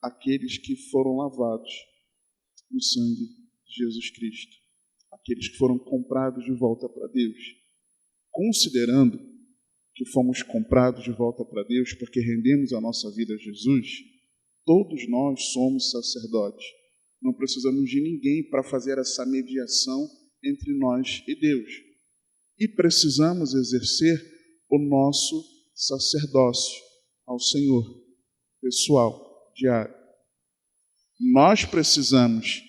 aqueles que foram lavados no sangue de Jesus Cristo. Aqueles que foram comprados de volta para Deus. Considerando que fomos comprados de volta para Deus porque rendemos a nossa vida a Jesus, todos nós somos sacerdotes. Não precisamos de ninguém para fazer essa mediação entre nós e Deus. E precisamos exercer o nosso sacerdócio ao Senhor, pessoal, diário. Nós precisamos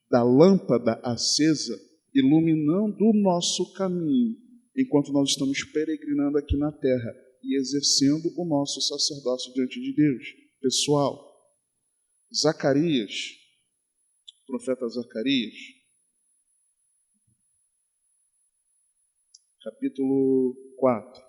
da lâmpada acesa iluminando o nosso caminho enquanto nós estamos peregrinando aqui na terra e exercendo o nosso sacerdócio diante de Deus, pessoal. Zacarias, o profeta Zacarias, capítulo 4.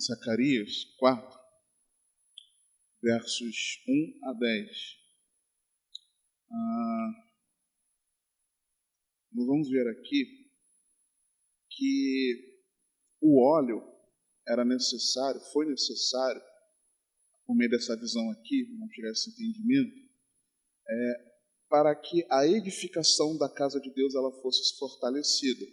Zacarias 4, versos 1 a 10. Nós vamos ver aqui que o óleo era necessário, foi necessário, por meio dessa visão aqui, vamos chegar a esse entendimento, para que a edificação da casa de Deus ela fosse fortalecida.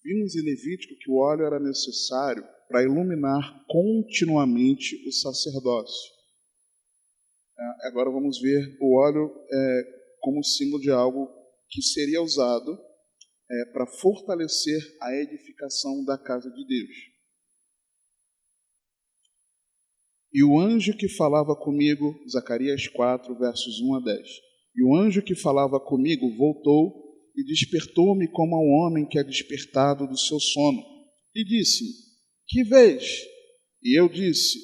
Vimos em Levítico que o óleo era necessário para iluminar continuamente o sacerdócio. Agora vamos ver o óleo como símbolo de algo que seria usado para fortalecer a edificação da casa de Deus. E o anjo que falava comigo, Zacarias 4, versos 1 a 10. E o anjo que falava comigo voltou e despertou-me como a um homem que é despertado do seu sono. E disse-me: que vês? E eu disse: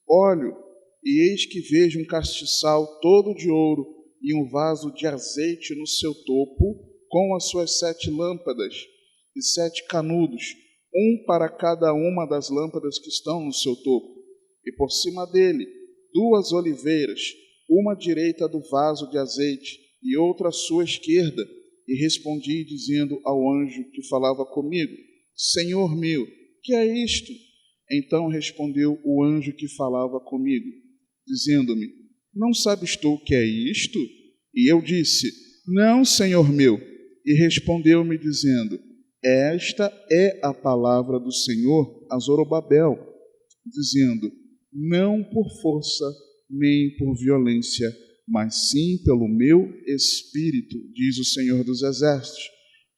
olho, e eis que vejo um castiçal todo de ouro e um vaso de azeite no seu topo, com as suas 7 lâmpadas e 7 canudos, um para cada uma das lâmpadas que estão no seu topo. E por cima dele 2 oliveiras, uma à direita do vaso de azeite e outra à sua esquerda. E respondi dizendo ao anjo que falava comigo: Senhor meu, que é isto? Então respondeu o anjo que falava comigo, dizendo-me: não sabes tu o que é isto? E eu disse: não, Senhor meu. E respondeu-me dizendo: esta é a palavra do Senhor a Zorobabel, dizendo: não por força nem por violência, mas sim pelo meu Espírito, diz o Senhor dos Exércitos.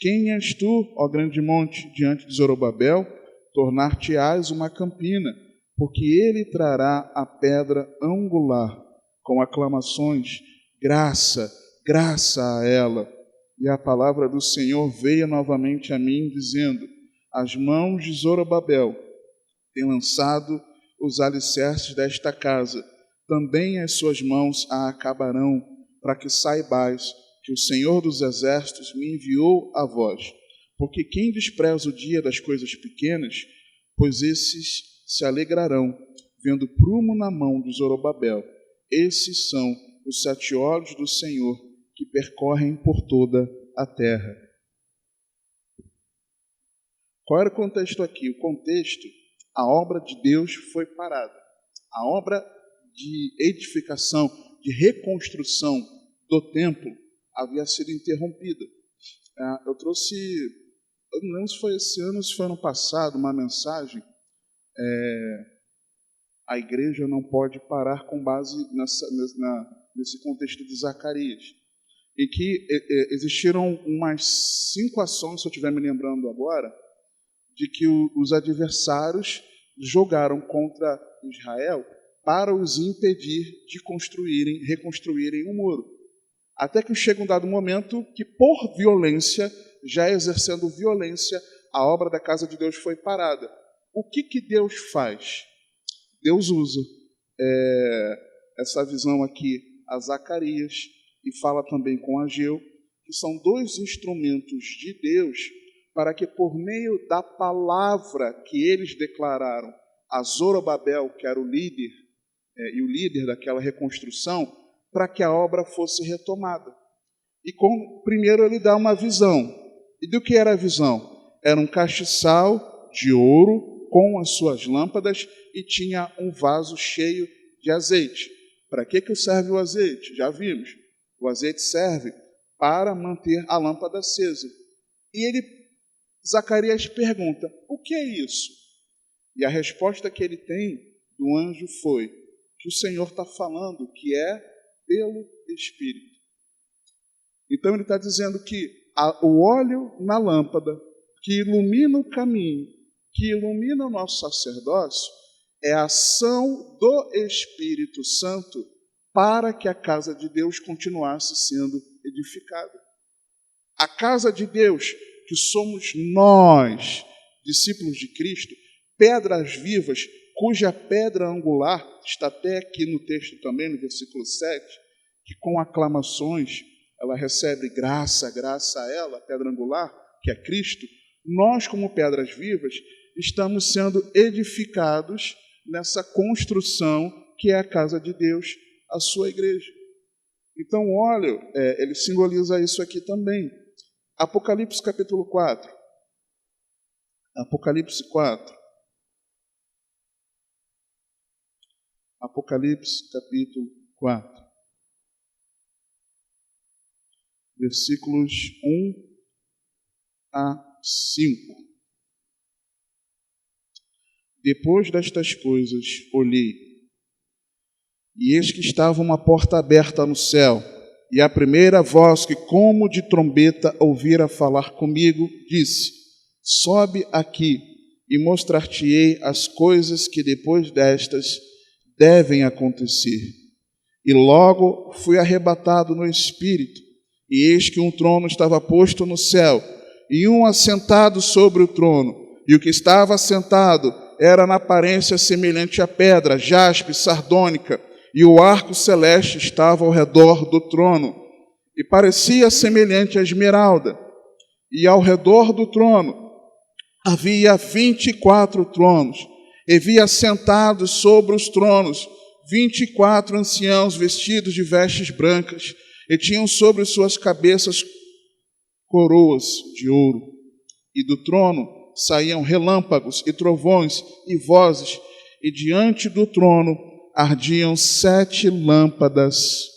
Quem és tu, ó grande monte, diante de Zorobabel? Tornar-te-ás uma campina, porque ele trará a pedra angular, com aclamações, graça, graça a ela. E a palavra do Senhor veio novamente a mim, dizendo: as mãos de Zorobabel têm lançado os alicerces desta casa, também as suas mãos a acabarão, para que saibais que o Senhor dos Exércitos me enviou a vós. Porque quem despreza o dia das coisas pequenas, pois esses se alegrarão, vendo prumo na mão de Zorobabel. Esses são os 7 olhos do Senhor, que percorrem por toda a terra. Qual era o contexto aqui? O contexto, a obra de Deus foi parada. A obra de edificação, de reconstrução do templo havia sido interrompida. Eu trouxe, eu não lembro se foi esse ano ou se foi ano passado, uma mensagem, a igreja não pode parar, com base nesse contexto de Zacarias, em que existiram umas 5 ações, se eu estiver me lembrando agora, de que os adversários jogaram contra Israel para os impedir de reconstruírem o muro. Até que chega um dado momento que, por violência, já exercendo violência, a obra da casa de Deus foi parada. O que Deus faz? Deus usa essa visão aqui a Zacarias e fala também com Ageu, que são 2 instrumentos de Deus para que, por meio da palavra que eles declararam a Zorobabel, que era o líder, e o líder daquela reconstrução, para que a obra fosse retomada. E primeiro ele dá uma visão. E do que era a visão? Era um castiçal de ouro com as suas lâmpadas e tinha um vaso cheio de azeite. Para que serve o azeite? Já vimos. O azeite serve para manter a lâmpada acesa. E Zacarias pergunta: o que é isso? E a resposta que ele tem do anjo foi que o Senhor está falando que é pelo Espírito. Então ele está dizendo que o óleo na lâmpada, que ilumina o caminho, que ilumina o nosso sacerdócio, é a ação do Espírito Santo para que a casa de Deus continuasse sendo edificada. A casa de Deus, que somos nós, discípulos de Cristo, pedras vivas, cuja pedra angular, está até aqui no texto também, no versículo 7, que com aclamações ela recebe graça a ela, a pedra angular, que é Cristo. Nós, como pedras vivas, estamos sendo edificados nessa construção que é a casa de Deus, a sua igreja. Então, o óleo, ele simboliza isso aqui também. Apocalipse capítulo 4. Apocalipse 4. Apocalipse capítulo 4. Versículos 1 a 5. Depois destas coisas, olhei, e eis que estava uma porta aberta no céu, e a primeira voz que, como de trombeta, ouvira falar comigo, disse: sobe aqui, e mostrar-te-ei as coisas que depois destas devem acontecer. E logo fui arrebatado no Espírito, e eis que um trono estava posto no céu, e um assentado sobre o trono, e o que estava assentado era na aparência semelhante à pedra, jaspe, sardônica, e o arco celeste estava ao redor do trono, e parecia semelhante à esmeralda. E ao redor do trono havia 24 tronos, e via sentados sobre os tronos 24 anciãos vestidos de vestes brancas, e tinham sobre suas cabeças coroas de ouro. E do trono saíam relâmpagos e trovões e vozes, e diante do trono ardiam 7 lâmpadas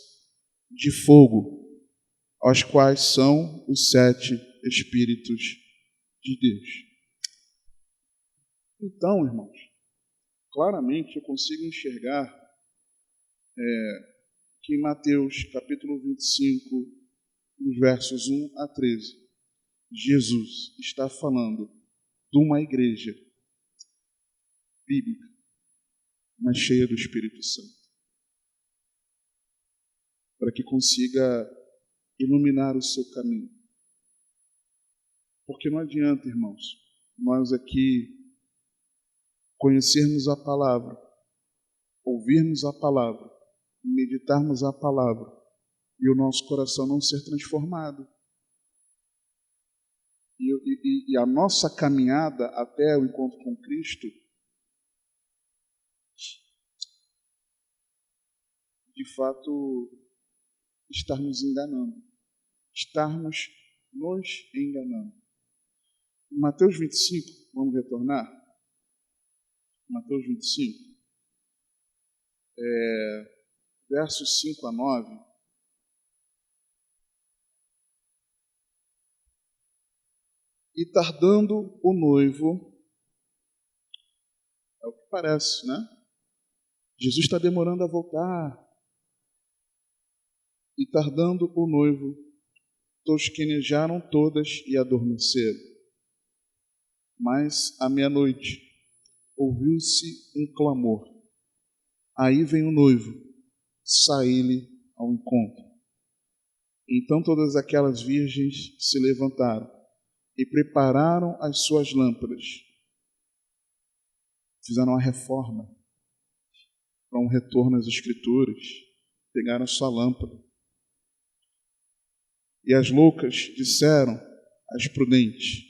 de fogo, aos quais são os 7 Espíritos de Deus. Então, irmãos, claramente eu consigo enxergar que em Mateus capítulo 25, nos versos 1 a 13, Jesus está falando de uma igreja bíblica, mas cheia do Espírito Santo, para que consiga iluminar o seu caminho. Porque não adianta, irmãos, nós aqui conhecermos a palavra, ouvirmos a palavra, meditarmos a palavra e o nosso coração não ser transformado. E a nossa caminhada até o encontro com Cristo, de fato, estarmos enganando, estarmos nos enganando. Em Mateus 25, vamos retornar? Mateus 25, versos 5 a 9. E tardando o noivo, é o que parece, né? Jesus está demorando a voltar. E tardando o noivo, tosquenejaram todas e adormeceram. Mas à meia-noite ouviu-se um clamor. Aí vem o noivo, saí-lhe ao encontro. Então todas aquelas virgens se levantaram e prepararam as suas lâmpadas. Fizeram uma reforma para um retorno às Escrituras. Pegaram a sua lâmpada. E as loucas disseram às prudentes: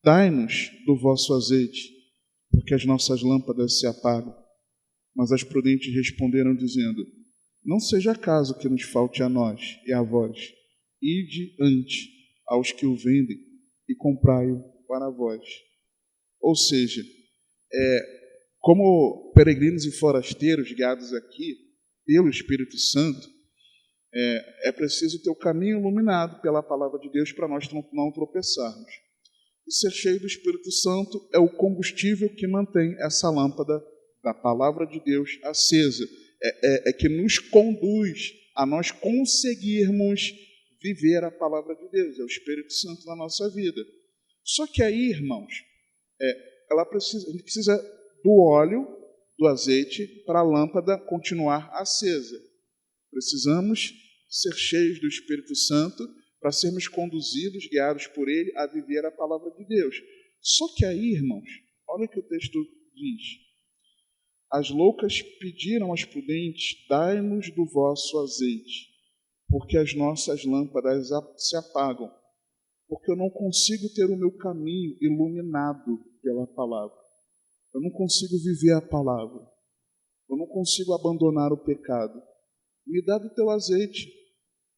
dai-nos do vosso azeite, porque as nossas lâmpadas se apagam. Mas as prudentes responderam dizendo: não seja caso que nos falte a nós e a vós. Ide ante aos que o vendem e comprai-o para vós. Ou seja, como peregrinos e forasteiros guiados aqui pelo Espírito Santo, é preciso ter o caminho iluminado pela palavra de Deus para nós não tropeçarmos. E ser cheio do Espírito Santo é o combustível que mantém essa lâmpada da palavra de Deus acesa. É que nos conduz a nós conseguirmos viver a palavra de Deus. É o Espírito Santo na nossa vida. Só que aí, irmãos, a gente precisa do óleo, do azeite, para a lâmpada continuar acesa. Precisamos ser cheios do Espírito Santo para sermos conduzidos, guiados por Ele, a viver a palavra de Deus. Só que aí, irmãos, olha o que o texto diz. As loucas pediram às prudentes: dai-nos do vosso azeite, porque as nossas lâmpadas se apagam, porque eu não consigo ter o meu caminho iluminado pela palavra. Eu não consigo viver a palavra. Eu não consigo abandonar o pecado. Me dá do teu azeite.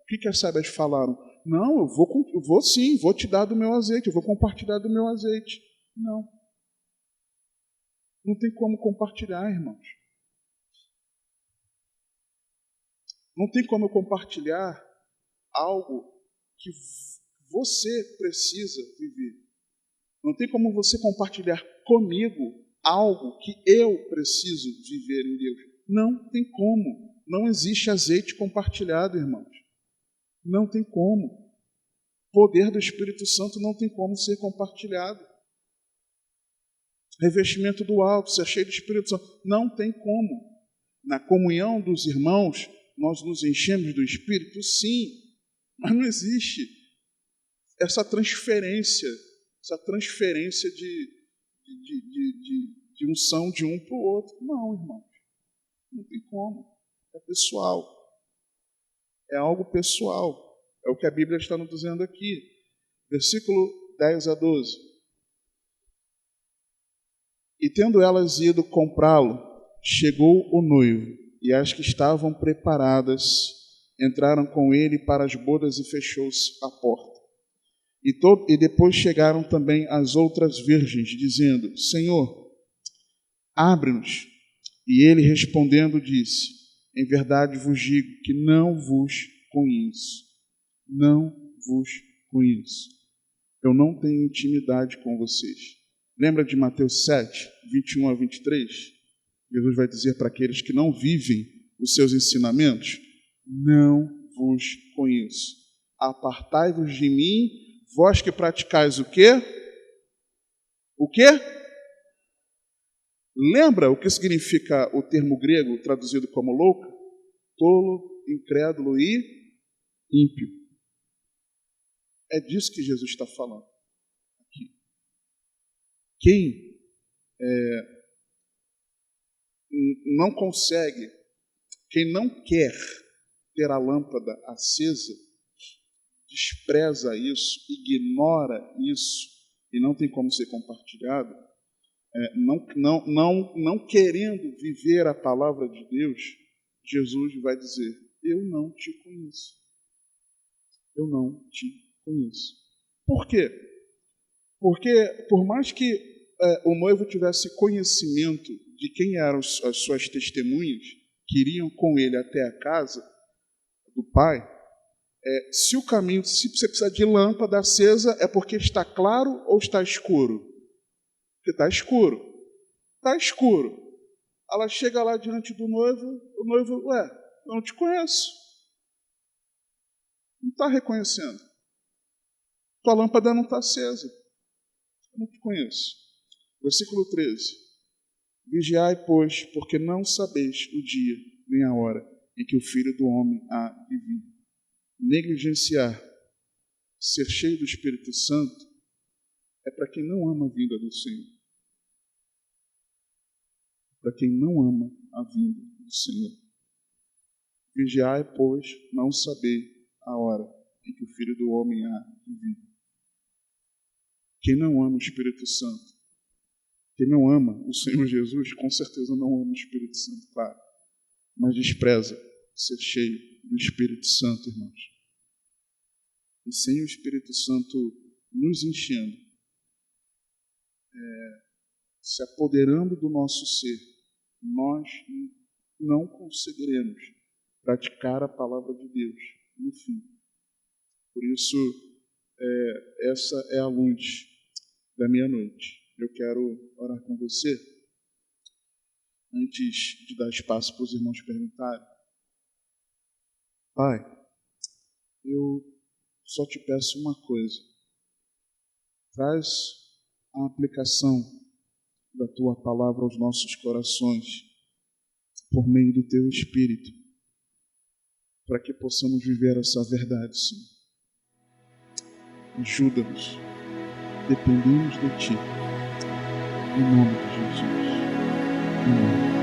O que as sábias falaram? Não, eu vou sim, vou te dar do meu azeite, eu vou compartilhar do meu azeite. Não. Não tem como compartilhar, irmãos. Não tem como eu compartilhar algo que você precisa viver. Não tem como você compartilhar comigo algo que eu preciso viver em Deus. Não tem como. Não existe azeite compartilhado, irmãos. Não tem como. O poder do Espírito Santo não tem como ser compartilhado. Revestimento do alto, ser cheio do Espírito Santo, não tem como. Na comunhão dos irmãos, nós nos enchemos do Espírito, sim, mas não existe essa transferência de unção de um para o outro. Não, irmãos, não tem como. É pessoal. É algo pessoal. É o que a Bíblia está nos dizendo aqui. Versículo 10 a 12. E tendo elas ido comprá-lo, chegou o noivo, e as que estavam preparadas entraram com ele para as bodas e fechou-se a porta. E depois chegaram também as outras virgens, dizendo: Senhor, abre-nos. E ele respondendo disse: em verdade vos digo que não vos conheço. Não vos conheço. Eu não tenho intimidade com vocês. Lembra de Mateus 7, 21 a 23? Jesus vai dizer para aqueles que não vivem os seus ensinamentos: não vos conheço. Apartai-vos de mim, Vós que praticais o quê? O quê? Lembra o que significa o termo grego traduzido como louca? Tolo, incrédulo e ímpio. É disso que Jesus está falando aqui. Quem não consegue, quem não quer ter a lâmpada acesa, despreza isso, ignora isso e não tem como ser compartilhado, não querendo viver a palavra de Deus, Jesus vai dizer: eu não te conheço. Eu não te conheço. Por quê? Porque por mais que o noivo tivesse conhecimento de quem eram as suas testemunhas, que iriam com ele até a casa do pai, se o caminho, se você precisa de lâmpada acesa, é porque está claro ou está escuro? Porque está escuro. Está escuro. Ela chega lá diante do noivo, o noivo, eu não te conheço. Não está reconhecendo. Tua lâmpada não está acesa. Eu não te conheço. Versículo 13. Vigiai, pois, porque não sabeis o dia nem a hora em que o Filho do Homem há de vir. Negligenciar, ser cheio do Espírito Santo, é para quem não ama a vinda do Senhor. Para quem não ama a vinda do Senhor. Vigiai, pois, não sabeis a hora em que o Filho do Homem há de vir. Quem não ama o Espírito Santo, quem não ama o Senhor Jesus, com certeza não ama o Espírito Santo, claro. Mas despreza ser cheio do Espírito Santo, irmãos. E sem o Espírito Santo nos enchendo, se apoderando do nosso ser, nós não conseguiremos praticar a palavra de Deus no fim. Por isso, essa é a luz da meia-noite. Eu quero orar com você, antes de dar espaço para os irmãos perguntarem. Pai, eu só te peço uma coisa. Traz a aplicação da Tua palavra aos nossos corações, por meio do Teu Espírito, para que possamos viver essa verdade, Senhor. Ajuda-nos. Dependemos de Ti. Em nome de Jesus. Amém.